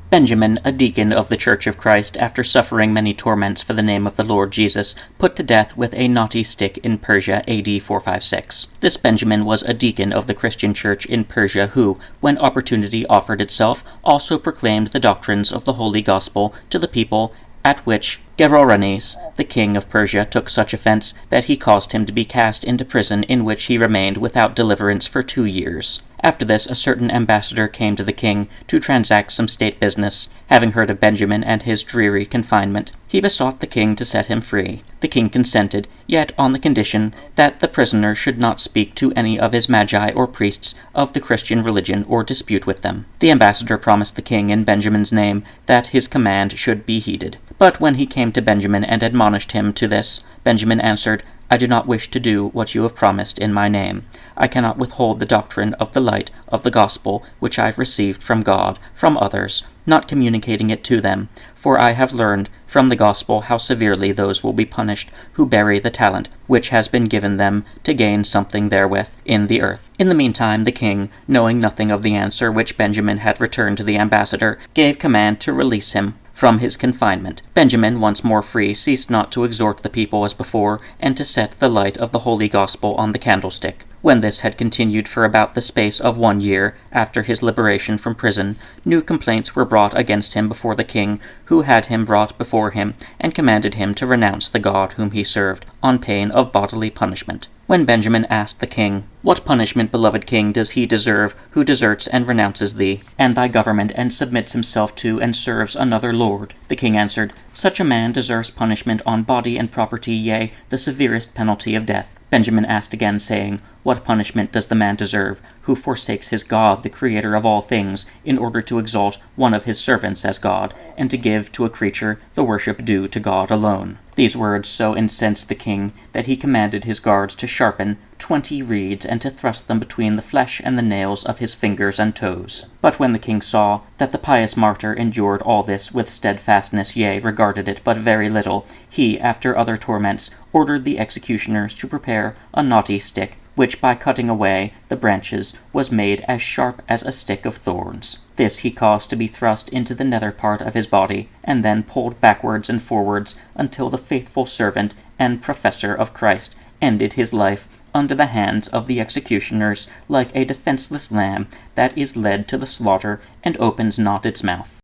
Benjamin, a deacon of the Church of Christ, after suffering many torments for the name of the Lord Jesus, put to death with a knotty stick in Persia AD 456. This Benjamin was a deacon of the Christian church in Persia who, when opportunity offered itself, also proclaimed the doctrines of the Holy Gospel to the people, at which Geroranies, the king of Persia, took such offense that he caused him to be cast into prison, in which he remained without deliverance for 2 years. After this, a certain ambassador came to the king to transact some state business. Having heard of Benjamin and his dreary confinement, he besought the king to set him free. The king consented, yet on the condition that the prisoner should not speak to any of his magi or priests of the Christian religion or dispute with them. The ambassador promised the king in Benjamin's name that his command should be heeded. But when he came to Benjamin and admonished him to this, Benjamin answered, "I do not wish to do what you have promised in my name. I cannot withhold the doctrine of the light of the gospel which I have received from God, from others, not communicating it to them, for I have learned from the gospel how severely those will be punished who bury the talent which has been given them to gain something therewith in the earth." In the meantime, the king, knowing nothing of the answer which Benjamin had returned to the ambassador, gave command to release him from his confinement. Benjamin, once more free, ceased not to exhort the people as before, and to set the light of the holy gospel on the candlestick. When this had continued for about the space of 1 year, after his liberation from prison, new complaints were brought against him before the king, who had him brought before him, and commanded him to renounce the God whom he served, on pain of bodily punishment. When Benjamin asked the king, "What punishment, beloved king, does he deserve who deserts and renounces thee, and thy government, and submits himself to and serves another lord?" The king answered, "Such a man deserves punishment on body and property, yea, the severest penalty of death." Benjamin asked again, saying, "What punishment does the man deserve who forsakes his God, the creator of all things, in order to exalt one of his servants as God, and to give to a creature the worship due to God alone?" These words so incensed the king that he commanded his guards to sharpen 20 reeds and to thrust them between the flesh and the nails of his fingers and toes. But when the king saw that the pious martyr endured all this with steadfastness, yea, regarded it but very little, he, after other torments, ordered the executioners to prepare a knotty stick, which by cutting away the branches was made as sharp as a stick of thorns. This he caused to be thrust into the nether part of his body, and then pulled backwards and forwards until the faithful servant and professor of Christ ended his life under the hands of the executioners, like a defenseless lamb that is led to the slaughter and opens not its mouth.